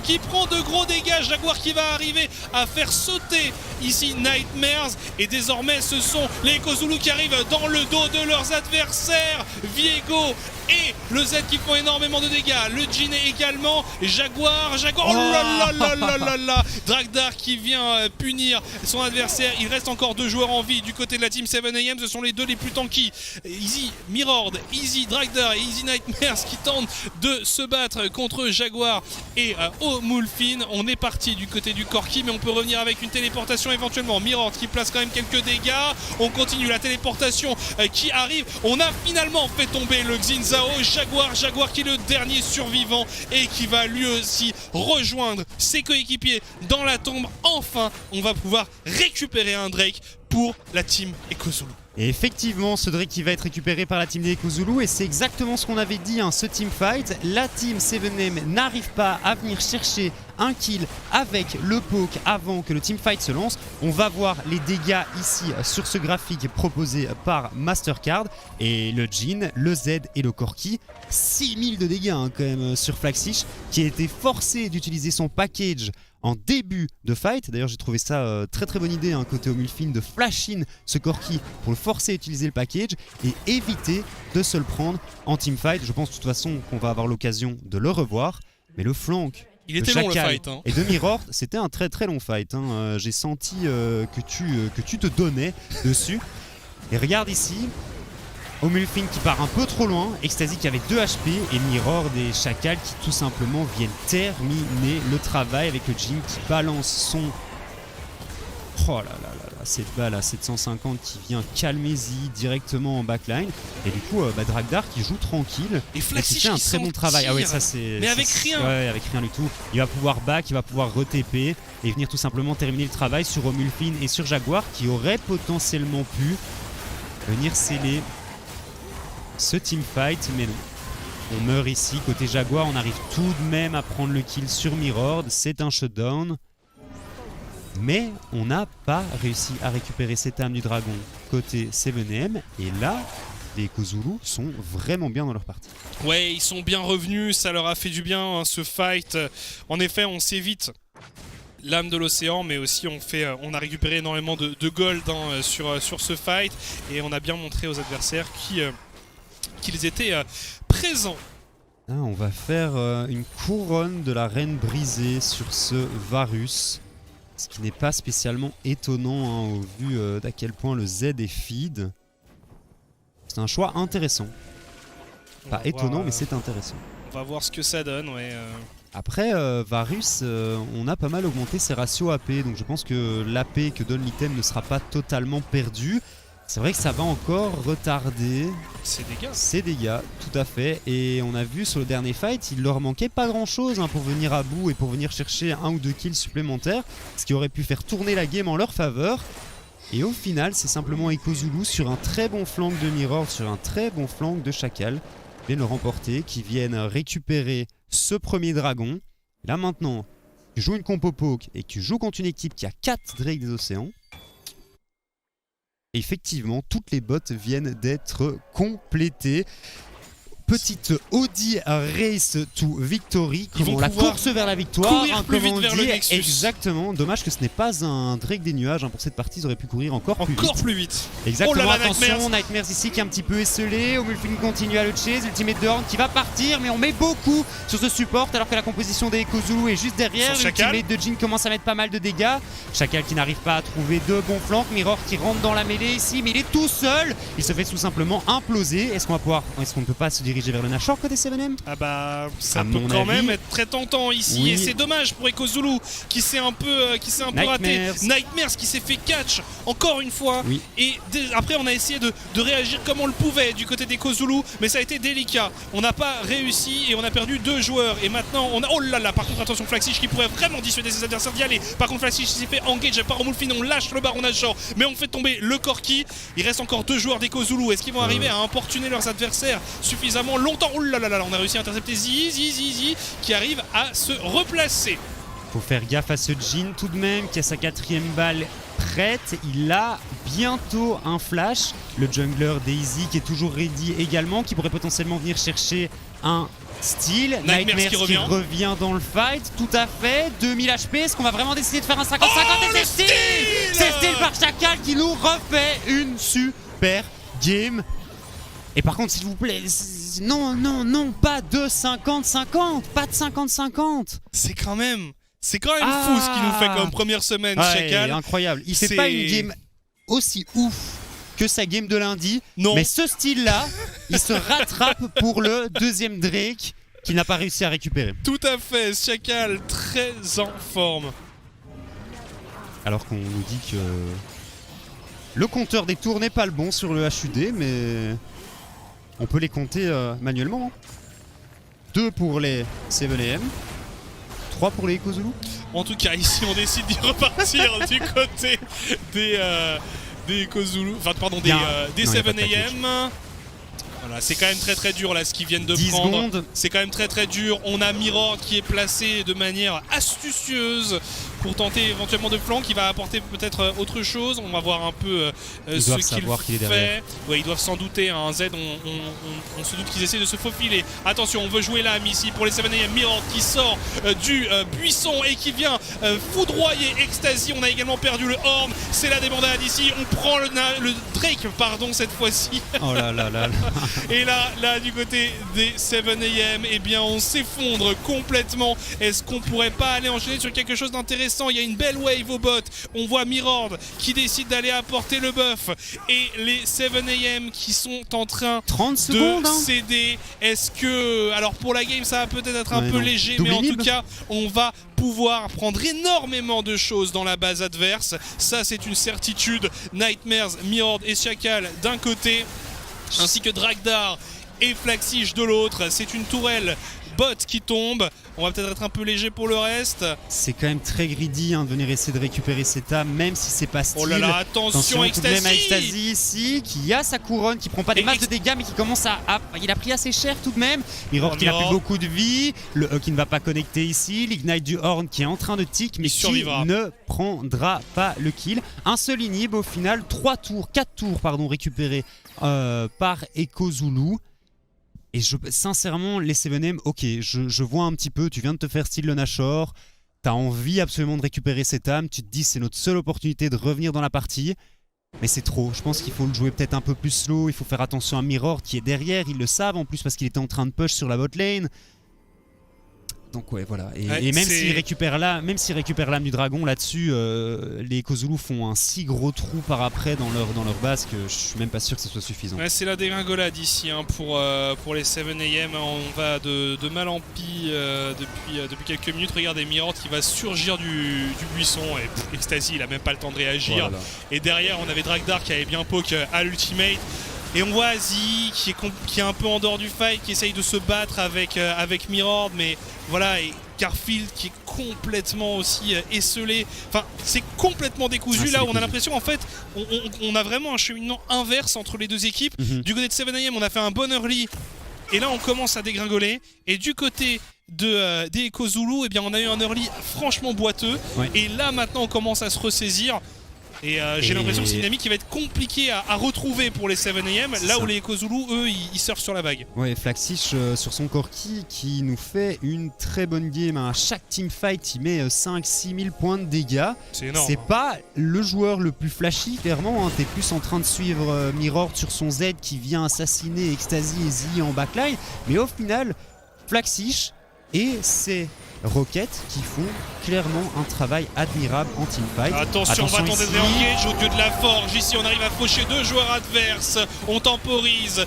qui prend de gros dégâts. Jaguar qui va arriver à faire sauter ici Nightmares. Et désormais, ce sont les Kozulu qui arrivent dans le dos de leurs adversaires. Viego et le Z qui font énormément de dégâts. Le Jin également. Jaguar, oh là là là là là. Dragdar qui vient punir son adversaire. Il reste encore 2 joueurs en vie du côté de la team 7am. Ce sont les 2 les plus tanky. Easy Mirror, Easy Dragdar et Easy Nightmares qui tentent de se battre contre Jaguar et Omulfin. On est parti du côté du Corki, mais on peut revenir avec une téléportation éventuellement. Mirror qui place quand même quelques dégâts. On continue la téléportation qui arrive. On a finalement fait tomber le Xin-Zhao. Jaguar qui est le dernier survivant et qui va lui aussi rejoindre ses coéquipiers dans la tombe. Enfin, on va pouvoir récupérer un Drake pour la team EcoZulu. Et effectivement, ce Drake qui va être récupéré par la team des EcoZulu, et c'est exactement ce qu'on avait dit, ce teamfight. La team 7M n'arrive pas à venir chercher un kill avec le poke avant que le teamfight se lance. On va voir les dégâts ici sur ce graphique proposé par Mastercard. Et le Jin, le Z et le Corki, 6000 de dégâts quand même sur Flaxish, qui a été forcé d'utiliser son package en début de fight. D'ailleurs j'ai trouvé ça très très bonne idée côté Omulfin de flash in ce Corki pour le forcer à utiliser le package et éviter de se le prendre en teamfight. Je pense de toute façon qu'on va avoir l'occasion de le revoir, mais le flank il était long le fight et de Mirror, c'était un très très long fight. J'ai senti que tu te donnais dessus. Et regarde ici, Omulfin qui part un peu trop loin, Ecstasy qui avait 2 HP et Mirror des Chacals qui tout simplement viennent terminer le travail avec le Jin qui balance son... Oh là là là là, cette balle à 750 qui vient calmer Z directement en backline. Et du coup, Dragdar qui joue tranquille et Flaxish qui fait un très bon travail. Ah ouais, ça c'est... Mais avec rien. Ouais, avec rien du tout. Il va pouvoir back, il va pouvoir re-TP et venir tout simplement terminer le travail sur Omulfin et sur Jaguar qui auraient potentiellement pu venir sceller ce teamfight, mais non. On meurt ici. Côté Jaguar, on arrive tout de même à prendre le kill sur Mirror. C'est un shutdown. Mais on n'a pas réussi à récupérer cette âme du dragon côté 7M. Et là, les EcoZulu sont vraiment bien dans leur partie. Ouais, ils sont bien revenus. Ça leur a fait du bien ce fight. En effet, on s'évite l'âme de l'océan, mais aussi on a récupéré énormément de gold sur ce fight. Et on a bien montré aux adversaires qu'ils étaient présents. On va faire une couronne de la reine brisée sur ce Varus, ce qui n'est pas spécialement étonnant au vu d'à quel point le Z est feed. C'est un choix intéressant. Pas étonnant, mais c'est intéressant. On va voir ce que ça donne, ouais. Après, Varus, on a pas mal augmenté ses ratios AP, donc je pense que l'AP que donne l'item ne sera pas totalement perdu. C'est vrai que ça va encore retarder ses dégâts, tout à fait. Et on a vu sur le dernier fight, il leur manquait pas grand chose pour venir à bout et pour venir chercher 1 ou 2 kills supplémentaires, ce qui aurait pu faire tourner la game en leur faveur. Et au final, c'est simplement EcoZulu sur un très bon flank de Mirror, sur un très bon flank de Chacal, qui viennent le remporter, qui viennent récupérer ce premier dragon. Et là maintenant, tu joues une compo poke et tu joues contre une équipe qui a 4 Drakes des océans. Effectivement, toutes les bottes viennent d'être complétées. Petite Audi Race to Victory, la course vers la victoire. Courir plus vite vers le Nexus. Exactement, dommage que ce n'est pas un Drake des nuages. Pour cette partie, ils auraient pu courir encore plus vite. Oh Exactement, là là, attention, Nightmares ici qui est un petit peu esselé. Omulfin continue à le chase, Ultimate de Horn qui va partir, mais on met beaucoup sur ce support alors que la composition des EcoZulu est juste derrière. L'Ultimate de Jin commence à mettre pas mal de dégâts. Chacal qui n'arrive pas à trouver de bons flancs. Mirror qui rentre dans la mêlée ici, mais il est tout seul. Il se fait tout simplement imploser. Est-ce qu'on ne peut pas se diriger vers le Nashor côté 7M? Ah bah ça peut quand même être très tentant ici, oui. Et c'est dommage pour EcoZulu qui s'est un peu raté. Nightmares qui s'est fait catch encore une fois, oui. Et après on a essayé de réagir comme on le pouvait du côté d'EcoZulu, mais ça a été délicat. On n'a pas réussi et on a perdu 2 joueurs. Et maintenant on a... Oh là là, par contre attention, Flaxish qui pourrait vraiment dissuader ses adversaires d'y aller. Par contre Flaxish s'est fait engage par Omulfin, on lâche le baron Nashor, mais on fait tomber le Corki. Il reste encore 2 joueurs d'EcoZulu. Est-ce qu'ils vont arriver à importuner leurs adversaires suffisamment longtemps? Oh là là là, on a réussi à intercepter Zizi qui arrive à se replacer. Faut faire gaffe à ce Jhin tout de même qui a sa 4e balle prête. Il a bientôt un flash. Le jungler Daisy qui est toujours ready également, qui pourrait potentiellement venir chercher un steal. Nightmares qui revient dans le fight. Tout à fait. 2000 HP. Est-ce qu'on va vraiment décider de faire un 50-50? Et c'est steal! C'est steal par Chacal qui nous refait une super game. Et par contre, s'il vous plaît, non, pas de 50-50. Pas de 50-50. C'est quand même fou ce qu'il nous fait comme première semaine, Chacal. Incroyable. Il fait pas une game aussi ouf que sa game de lundi. Non. Mais ce style-là, il se rattrape pour le 2e Drake qu'il n'a pas réussi à récupérer. Tout à fait, Chacal très en forme. Alors qu'on nous dit que le compteur des tours n'est pas le bon sur le HUD, mais on peut les compter manuellement. 2 pour les 7AM. 3 pour les Echo Zulu. En tout cas, ici, on décide d'y repartir du côté des Echo Zulu. Enfin, pardon, des 7AM. Voilà, c'est quand même très dur là ce qu'ils viennent de prendre. C'est quand même très dur. On a Mirror qui est placé de manière astucieuse pour tenter éventuellement de flanc, qui va apporter peut-être autre chose. On va voir un peu ce qu'il fait. Ouais, ils doivent s'en douter. Un Z, on se doute qu'ils essaient de se faufiler. Attention, on veut jouer l'âme ici pour les 7AM. Mirror qui sort du buisson et qui vient foudroyer Ecstasy. On a également perdu le Horn. C'est la débandade ici. On prend le Drake, pardon, cette fois-ci. Oh là là là là. Et là, du côté des 7AM, eh bien, on s'effondre complètement. Est-ce qu'on pourrait pas aller enchaîner sur quelque chose d'intéressant? Il y a une belle wave au bot. On voit Mirror qui décide d'aller apporter le buff. Et les 7AM qui sont en train 30 secondes, de céder. Est-ce que... Alors, pour la game, ça va peut-être être un peu léger, mais en tout cas, on va pouvoir prendre énormément de choses dans la base adverse. Ça, c'est une certitude. Nightmares, Mirror et Chacal d'un côté, ainsi que Dragdar et Flaxish de l'autre. C'est une tourelle bot qui tombe. On va peut-être être un peu léger pour le reste. C'est quand même très greedy de venir essayer de récupérer cette âme, même si c'est pas style. Oh là là, attention tout de même à Ecstasy ici, qui a sa couronne, qui prend pas des masses de dégâts, mais qui commence à... Il a pris assez cher tout de même. Mirror qui n'a plus beaucoup de vie. Le E qui ne va pas connecter ici. L'Ignite du Horn qui est en train de tick, mais qui ne prendra pas le kill. Un seul inhib au final. 4 tours récupérés par Echo Zulu. Et sincèrement, les 7AM, ok, je vois un petit peu, tu viens de te faire style le Nashor, t'as envie absolument de récupérer cette âme, tu te dis c'est notre seule opportunité de revenir dans la partie, mais c'est trop. Je pense qu'il faut le jouer peut-être un peu plus slow, il faut faire attention à Mirror qui est derrière, ils le savent en plus parce qu'il était en train de push sur la bot lane. Donc ouais, voilà. Et même s'il récupère l'âme du dragon là-dessus, les Echo Zulu font un si gros trou par après dans leur base que je suis même pas sûr que ce soit suffisant. Ouais, c'est la dégringolade ici pour les 7AM. On va de mal en pis depuis quelques minutes. Regardez Mirror qui va surgir du buisson et Ecstasy, il a même pas le temps de réagir. Voilà. Et derrière, on avait Dragdar qui avait bien poke à l'ultimate. Et on voit Azzy qui est un peu en dehors du fight, qui essaye de se battre avec Mirror, mais voilà, et Garfield qui est complètement aussi esselé. Enfin, c'est complètement décousu là où on a l'impression, en fait, on a vraiment un cheminement inverse entre les deux équipes. Du côté de 7AM, on a fait un bon early, et là on commence à dégringoler. Et du côté des Echo Zulu, eh bien, on a eu un early franchement boiteux. Ouais. Et là maintenant on commence à se ressaisir. Et j'ai l'impression que c'est une dynamique qui va être compliquée à retrouver pour les 7AM, là où les Echo Zulu, eux, ils surfent sur la vague. Ouais, Flaxish sur son Corki qui nous fait une très bonne game. À chaque teamfight, il met 5-6 000 points de dégâts. C'est énorme. C'est pas le joueur le plus flashy, clairement. Hein. T'es plus en train de suivre Mirror sur son Z qui vient assassiner Ecstasy et Z en backline. Mais au final, Flaxish et ses Rockets qui font clairement un travail admirable en teamfight. Attention, on va tenter de réengage au dieu de la forge. Ici, on arrive à faucher 2 joueurs adverses. On temporise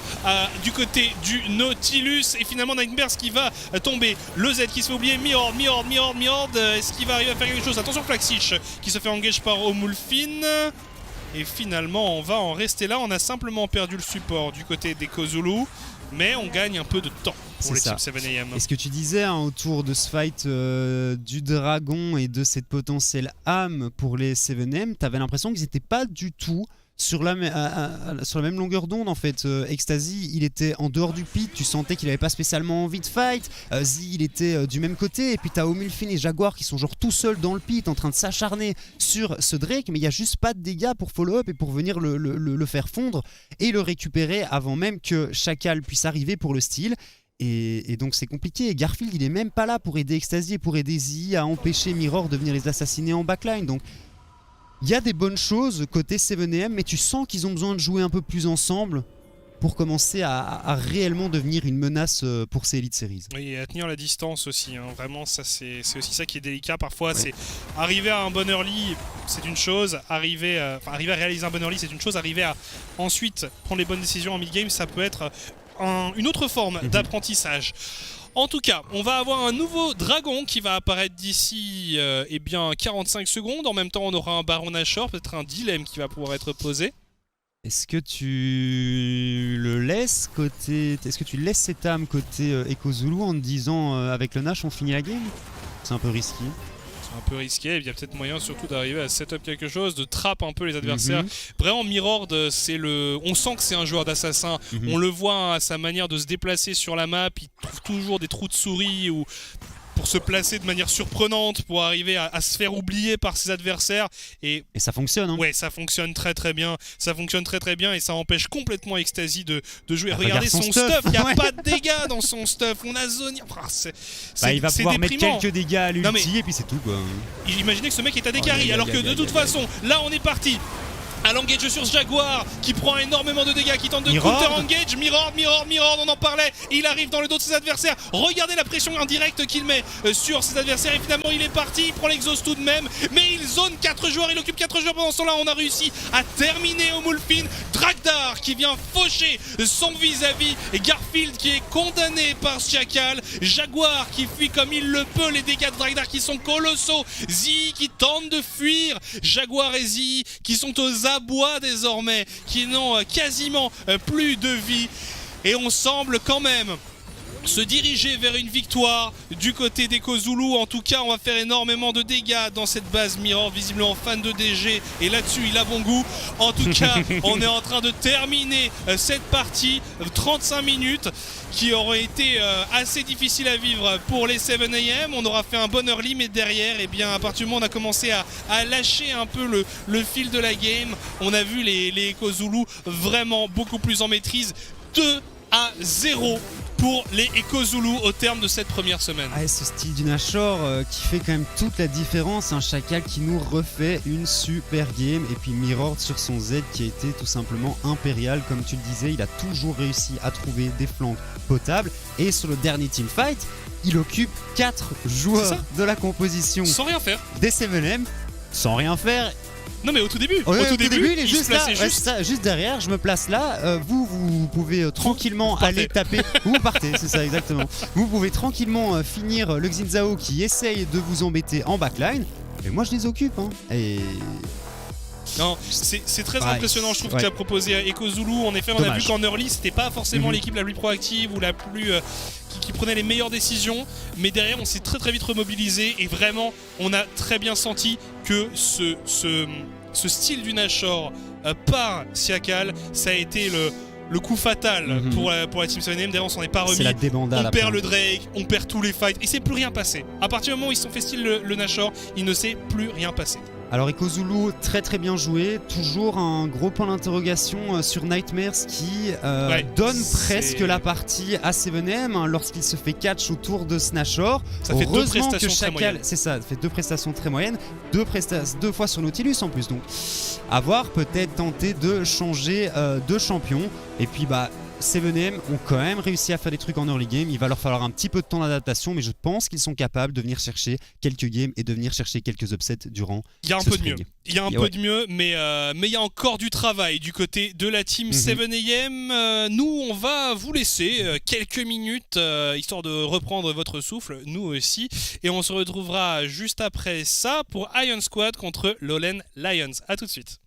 du côté du Nautilus. Et finalement, Nightmares qui va tomber. Le Z qui se fait oublier. Mirror. Est-ce qu'il va arriver à faire quelque chose? Attention, Flaxish qui se fait engage par Omulfin. Et finalement, on va en rester là. On a simplement perdu le support du côté des Kozulu. Mais on gagne un peu de temps pour les Team 7AM. Et ce que tu disais autour de ce fight du dragon et de cette potentielle âme pour les 7AM, t'avais l'impression qu'ils n'étaient pas du tout sur la même longueur d'onde en fait. Ecstasy, il était en dehors du pit, tu sentais qu'il avait pas spécialement envie de fight. Z, il était du même côté, et puis t'as Omilfin et Jaguar qui sont genre tout seuls dans le pit en train de s'acharner sur ce Drake, mais il y a juste pas de dégâts pour follow up et pour venir le faire fondre et le récupérer avant même que Chacal puisse arriver pour le steal. Et donc c'est compliqué, et Garfield il est même pas là pour aider Ecstasy et pour aider Z à empêcher Mirror de venir les assassiner en backline. Donc il y a des bonnes choses côté 7AM, mais tu sens qu'ils ont besoin de jouer un peu plus ensemble pour commencer à réellement devenir une menace pour ces Elite Series. Oui, et à tenir la distance aussi, hein. Vraiment, ça c'est aussi ça qui est délicat parfois. Ouais. C'est arriver à un bon early, c'est une chose. Arriver à réaliser un bon early, c'est une chose. Arriver à ensuite prendre les bonnes décisions en mid-game, ça peut être une autre forme d'apprentissage. En tout cas, on va avoir un nouveau dragon qui va apparaître d'ici 45 secondes. En même temps, on aura un Baron Nashor, peut-être un dilemme qui va pouvoir être posé. Est-ce que tu le laisses côté... Est-ce que tu laisses cette âme côté Echo Zulu en te disant avec le Nash on finit la game? C'est un peu risqué. Un peu risqué, il y a peut-être moyen surtout d'arriver à setup quelque chose, de trap un peu les adversaires. Vraiment, Mirror, on sent que c'est un joueur d'assassin. On le voit à sa manière de se déplacer sur la map, il trouve toujours des trous de souris ou pour se placer de manière surprenante, pour arriver à se faire oublier par ses adversaires. Et ça fonctionne, hein. Ouais, ça fonctionne très très bien. Ça fonctionne très très bien et ça empêche complètement Ecstasy de jouer. Regardez son stuff, il n'y a pas de dégâts dans son stuff. On a Zonia. Il va pouvoir mettre quelques dégâts à l'ulti et puis c'est tout, quoi. Imaginez que ce mec est à des carries, alors que de toute façon, là on est parti. À l'engage sur ce Jaguar qui prend énormément de dégâts, qui tente de counter-engage. Mirror, on en parlait. Il arrive dans le dos de ses adversaires. Regardez la pression indirecte qu'il met sur ses adversaires. Et finalement, il est parti. Il prend l'exhaust tout de même. Mais il zone 4 joueurs. Il occupe 4 joueurs. Pendant ce temps-là, on a réussi à terminer au Omilfin. Dragdar qui vient faucher son vis-à-vis. Et Garfield qui est condamné par Chacal. Jaguar qui fuit comme il le peut. Les dégâts de Dragdar qui sont colossaux. Z qui tente de fuir. Jaguar et Z qui sont aux abois désormais, qui n'ont quasiment plus de vie. Et on semble quand même se diriger vers une victoire du côté d'Echo Zulu. En tout cas, on va faire énormément de dégâts dans cette base Mirror, visiblement fan de DG, et là-dessus il a bon goût. En tout cas, on est en train de terminer cette partie, 35 minutes qui auraient été assez difficiles à vivre pour les 7AM. On aura fait un bon early, mais derrière, et bien, à partir du moment où on a commencé à lâcher un peu le fil de la game, on a vu les Echo Zulu vraiment beaucoup plus en maîtrise. 2-0 pour les Echo Zulu au terme de cette première semaine. Ce style du Nashor qui fait quand même toute la différence. Un Chacal qui nous refait une super game. Et puis Mirror sur son Z qui a été tout simplement impérial. Comme tu le disais, il a toujours réussi à trouver des flancs potables. Et sur le dernier teamfight, il occupe 4 joueurs de la composition. Sans rien faire. Des 7AM, sans rien faire. Non mais au tout début, au tout début il est juste là, juste derrière, je me place là, vous pouvez tranquillement aller taper, vous partez, c'est ça exactement. Vous pouvez tranquillement finir le Xin qui essaye de vous embêter en backline, et moi je les occupe, hein. Et... Non, c'est très impressionnant, je trouve, qu'il a proposé à Echo Zulu. En effet, on a vu qu'en early, c'était pas forcément l'équipe la plus proactive ou la plus qui prenait les meilleures décisions, mais derrière, on s'est très très vite remobilisé et vraiment, on a très bien senti que ce style du Nashor par Siakal, ça a été le coup fatal pour la Team 7AM. D'ailleurs, on s'en est pas remis. On perd le Drake, on perd tous les fights, et il s'est plus rien passé. À partir du moment où ils se sont fait style le Nashor, il ne s'est plus rien passé. Alors Echo Zulu, très très bien joué, toujours un gros point d'interrogation sur Nightmares qui donne presque la partie à 7AM lorsqu'il se fait catch autour de Snashor. Ça fait 2 prestations très moyennes. C'est ça fait 2 prestations très moyennes, 2 fois sur Nautilus en plus, donc à voir, peut-être tenter de changer de champion. Et puis 7AM ont quand même réussi à faire des trucs en early game. Il va leur falloir un petit peu de temps d'adaptation, mais je pense qu'ils sont capables de venir chercher quelques games et de venir chercher quelques upsets durant. Il y a un peu de mieux. Il y a un peu de mieux, mais il y a encore du travail du côté de la team 7AM. Nous, on va vous laisser quelques minutes histoire de reprendre votre souffle, nous aussi, et on se retrouvera juste après ça pour Iron Squad contre Lowland Lions. À tout de suite.